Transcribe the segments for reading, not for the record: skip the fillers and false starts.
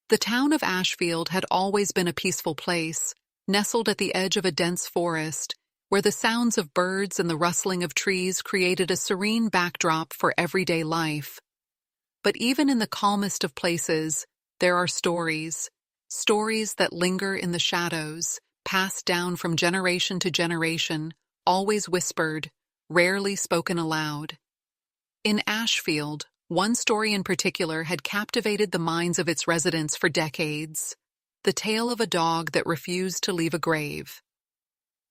The town of Ashfield had always been a peaceful place, nestled at the edge of a dense forest, where the sounds of birds and the rustling of trees created a serene backdrop for everyday life. But even in the calmest of places, there are stories that linger in the shadows, passed down from generation to generation, always whispered, rarely spoken aloud. In Ashfield, one story in particular had captivated the minds of its residents for decades: the tale of a dog that refused to leave a grave.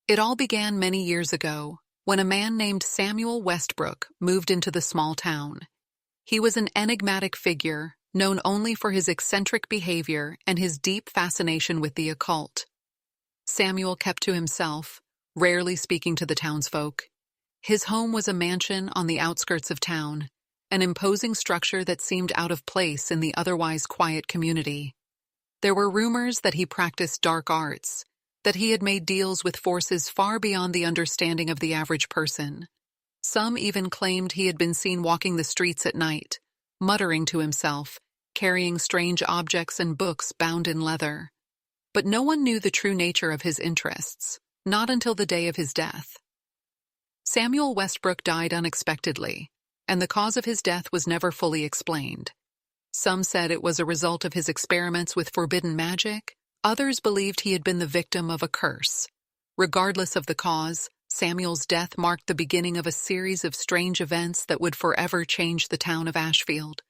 It all began many years ago, when a man named Samuel Westbrook moved into the small town. He was an enigmatic figure, known only for his eccentric behavior and his deep fascination with the occult. Samuel kept to himself, rarely speaking to the townsfolk. His home was a mansion on the outskirts of town, an imposing structure that seemed out of place in the otherwise quiet community. There were rumors that he practiced dark arts, that he had made deals with forces far beyond the understanding of the average person. Some even claimed he had been seen walking the streets at night, muttering to himself, carrying strange objects and books bound in leather. But no one knew the true nature of his interests, not until the day of his death. Samuel Westbrook died unexpectedly, and the cause of his death was never fully explained. Some said it was a result of his experiments with forbidden magic. Others believed he had been the victim of a curse. Regardless of the cause, Samuel's death marked the beginning of a series of strange events that would forever change the town of Ashfield.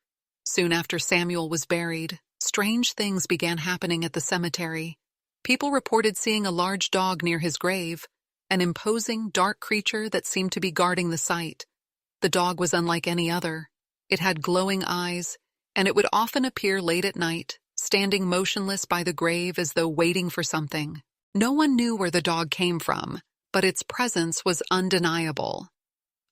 Soon after Samuel was buried, strange things began happening at the cemetery. People reported seeing a large dog near his grave, an imposing, dark creature that seemed to be guarding the site. The dog was unlike any other. It had glowing eyes, and it would often appear late at night, standing motionless by the grave as though waiting for something. No one knew where the dog came from, but its presence was undeniable.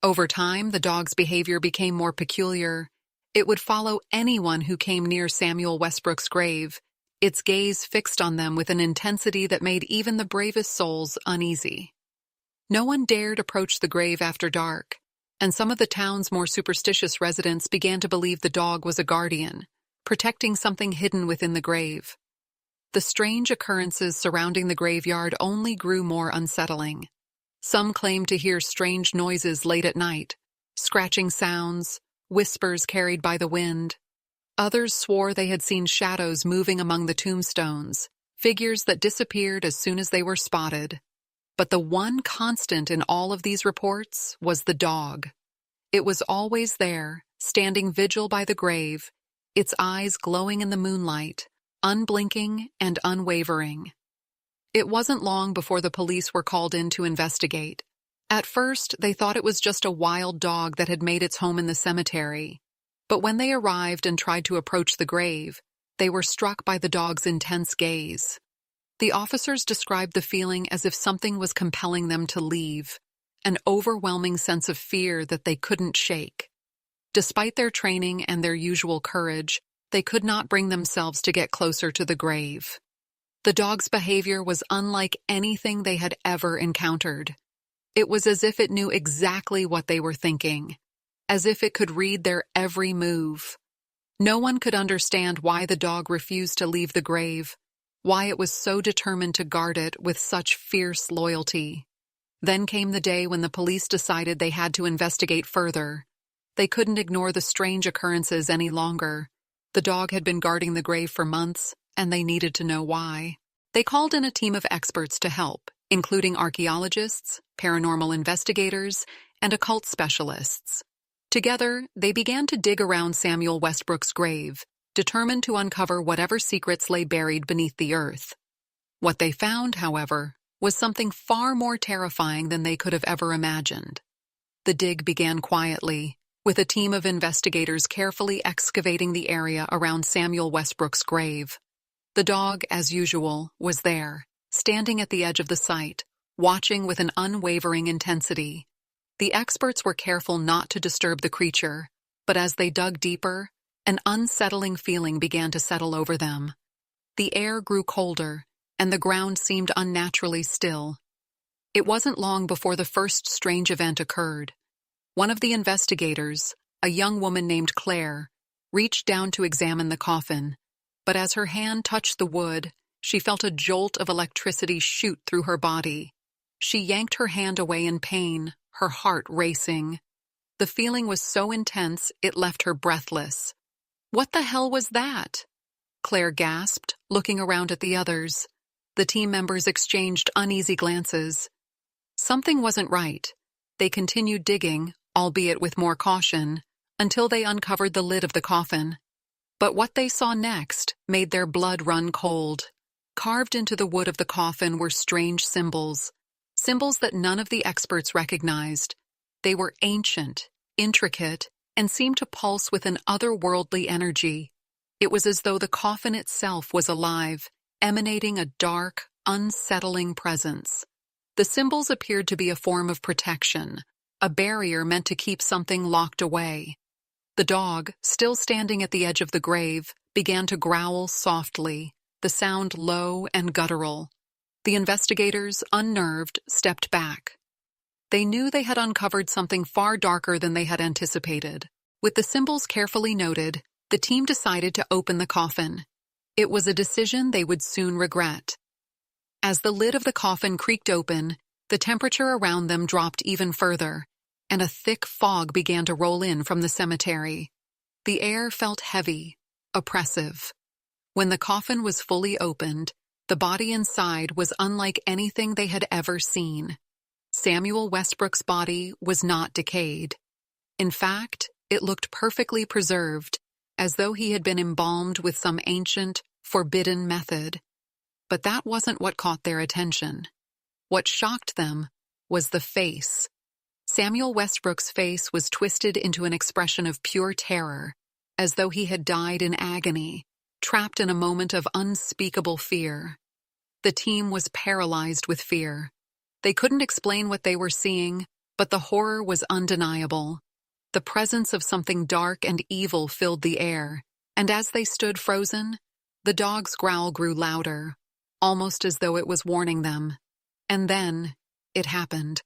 Over time, the dog's behavior became more peculiar. It would follow anyone who came near Samuel Westbrook's grave, its gaze fixed on them with an intensity that made even the bravest souls uneasy. No one dared approach the grave after dark, and some of the town's more superstitious residents began to believe the dog was a guardian, protecting something hidden within the grave. The strange occurrences surrounding the graveyard only grew more unsettling. Some claimed to hear strange noises late at night, scratching sounds, whispers carried by the wind. Others swore they had seen shadows moving among the tombstones, figures that disappeared as soon as they were spotted. But the one constant in all of these reports was the dog. It was always there, standing vigil by the grave, its eyes glowing in the moonlight, unblinking and unwavering. It wasn't long before the police were called in to investigate. At first, they thought it was just a wild dog that had made its home in the cemetery. But when they arrived and tried to approach the grave, they were struck by the dog's intense gaze. The officers described the feeling as if something was compelling them to leave, an overwhelming sense of fear that they couldn't shake. Despite their training and their usual courage, they could not bring themselves to get closer to the grave. The dog's behavior was unlike anything they had ever encountered. It was as if it knew exactly what they were thinking, as if it could read their every move. No one could understand why the dog refused to leave the grave, why it was so determined to guard it with such fierce loyalty. Then came the day when the police decided they had to investigate further. They couldn't ignore the strange occurrences any longer. The dog had been guarding the grave for months, and they needed to know why. They called in a team of experts to help, including archaeologists, paranormal investigators, and occult specialists. Together, they began to dig around Samuel Westbrook's grave, determined to uncover whatever secrets lay buried beneath the earth. What they found, however, was something far more terrifying than they could have ever imagined. The dig began quietly, with a team of investigators carefully excavating the area around Samuel Westbrook's grave. The dog, as usual, was there, standing at the edge of the site, watching with an unwavering intensity. The experts were careful not to disturb the creature, but as they dug deeper, an unsettling feeling began to settle over them. The air grew colder, and the ground seemed unnaturally still. It wasn't long before the first strange event occurred. One of the investigators, a young woman named Claire, reached down to examine the coffin. but as her hand touched the wood, she felt a jolt of electricity shoot through her body. She yanked her hand away in pain, her heart racing. The feeling was so intense it left her breathless. "What the hell was that?" Claire gasped, looking around at the others. The team members exchanged uneasy glances. Something wasn't right. They continued digging, albeit with more caution, until they uncovered the lid of the coffin. But what they saw next made their blood run cold. Carved into the wood of the coffin were strange symbols that none of the experts recognized. They were ancient, intricate, and seemed to pulse with an otherworldly energy. It was as though the coffin itself was alive, emanating a dark, unsettling presence. The symbols appeared to be a form of protection, a barrier meant to keep something locked away. The dog, still standing at the edge of the grave, began to growl softly, the sound low and guttural. The investigators, unnerved, stepped back. They knew they had uncovered something far darker than they had anticipated. With the symbols carefully noted, the team decided to open the coffin. It was a decision they would soon regret. As the lid of the coffin creaked open, the temperature around them dropped even further, and a thick fog began to roll in from the cemetery. The air felt heavy, oppressive. When the coffin was fully opened, the body inside was unlike anything they had ever seen. Samuel Westbrook's body was not decayed. In fact, it looked perfectly preserved, as though he had been embalmed with some ancient, forbidden method. But that wasn't what caught their attention. What shocked them was the face. Samuel Westbrook's face was twisted into an expression of pure terror, as though he had died in agony, trapped in a moment of unspeakable fear. The team was paralyzed with fear. They couldn't explain what they were seeing, but the horror was undeniable. The presence of something dark and evil filled the air, and as they stood frozen, the dog's growl grew louder, almost as though it was warning them. And then, it happened.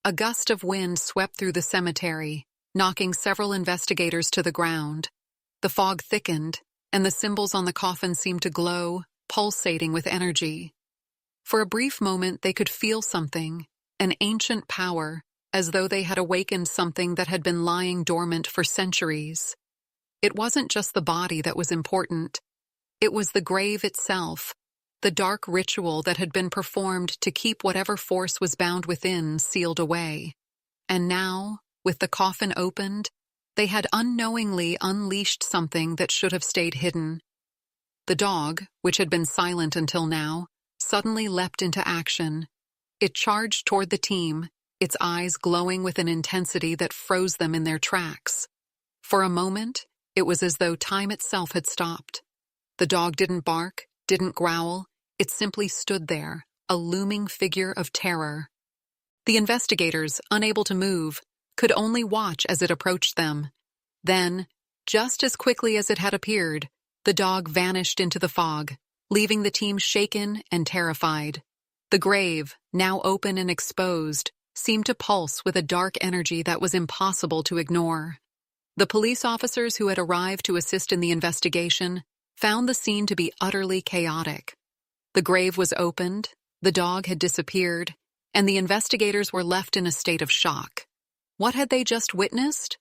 A gust of wind swept through the cemetery, knocking several investigators to the ground. The fog thickened, and the symbols on the coffin seemed to glow, pulsating with energy. For a brief moment they could feel something, an ancient power, as though they had awakened something that had been lying dormant for centuries. It wasn't just the body that was important. It was the grave itself, the dark ritual that had been performed to keep whatever force was bound within sealed away. And now, with the coffin opened, they had unknowingly unleashed something that should have stayed hidden. The dog, which had been silent until now, suddenly leapt into action. It charged toward the team, its eyes glowing with an intensity that froze them in their tracks. For a moment, it was as though time itself had stopped. The dog didn't bark, didn't growl. It simply stood there, a looming figure of terror. The investigators, unable to move, could only watch as it approached them. Then, just as quickly as it had appeared, the dog vanished into the fog, leaving the team shaken and terrified. The grave, now open and exposed, seemed to pulse with a dark energy that was impossible to ignore. The police officers who had arrived to assist in the investigation found the scene to be utterly chaotic. The grave was opened, the dog had disappeared, and the investigators were left in a state of shock. What had they just witnessed?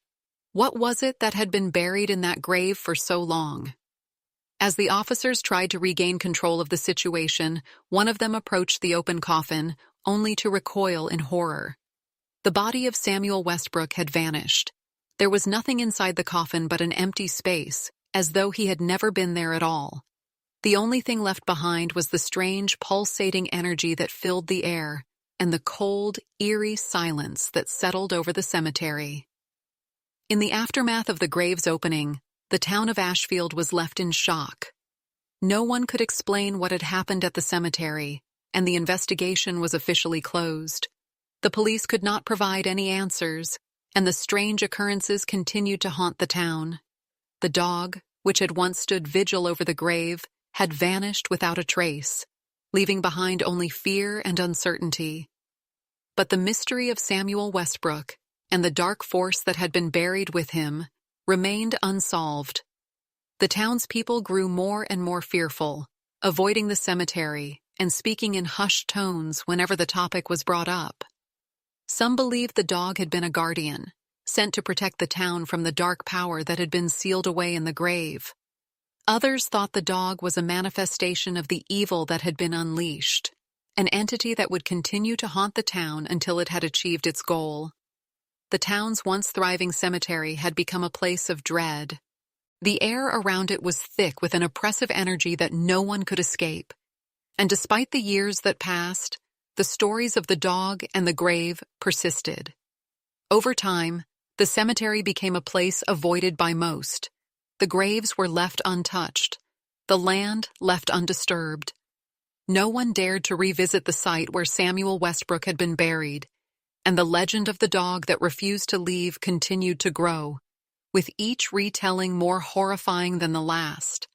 What was it that had been buried in that grave for so long? As the officers tried to regain control of the situation, one of them approached the open coffin, only to recoil in horror. The body of Samuel Westbrook had vanished. There was nothing inside the coffin but an empty space, as though he had never been there at all. The only thing left behind was the strange, pulsating energy that filled the air, and the cold, eerie silence that settled over the cemetery. In the aftermath of the grave's opening, the town of Ashfield was left in shock. No one could explain what had happened at the cemetery, and the investigation was officially closed. The police could not provide any answers, and the strange occurrences continued to haunt the town. The dog, which had once stood vigil over the grave, had vanished without a trace, leaving behind only fear and uncertainty. But the mystery of Samuel Westbrook and the dark force that had been buried with him remained unsolved. The townspeople grew more and more fearful, avoiding the cemetery and speaking in hushed tones whenever the topic was brought up. Some believed the dog had been a guardian, sent to protect the town from the dark power that had been sealed away in the grave. Others thought the dog was a manifestation of the evil that had been unleashed, an entity that would continue to haunt the town until it had achieved its goal. The town's once thriving cemetery had become a place of dread. The air around it was thick with an oppressive energy that no one could escape. And despite the years that passed, the stories of the dog and the grave persisted. Over time, the cemetery became a place avoided by most. The graves were left untouched, the land left undisturbed. No one dared to revisit the site where Samuel Westbrook had been buried, and the legend of the dog that refused to leave continued to grow, with each retelling more horrifying than the last.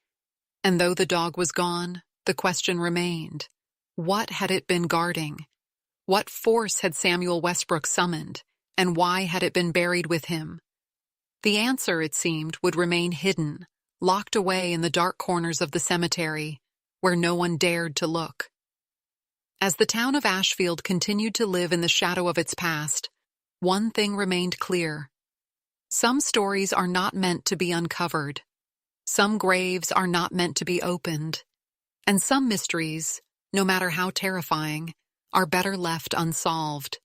And though the dog was gone, the question remained. What had it been guarding? What force had Samuel Westbrook summoned, and why had it been buried with him? The answer, it seemed, would remain hidden, locked away in the dark corners of the cemetery, where no one dared to look. As the town of Ashfield continued to live in the shadow of its past, one thing remained clear. Some stories are not meant to be uncovered. Some graves are not meant to be opened. And some mysteries, no matter how terrifying, are better left unsolved.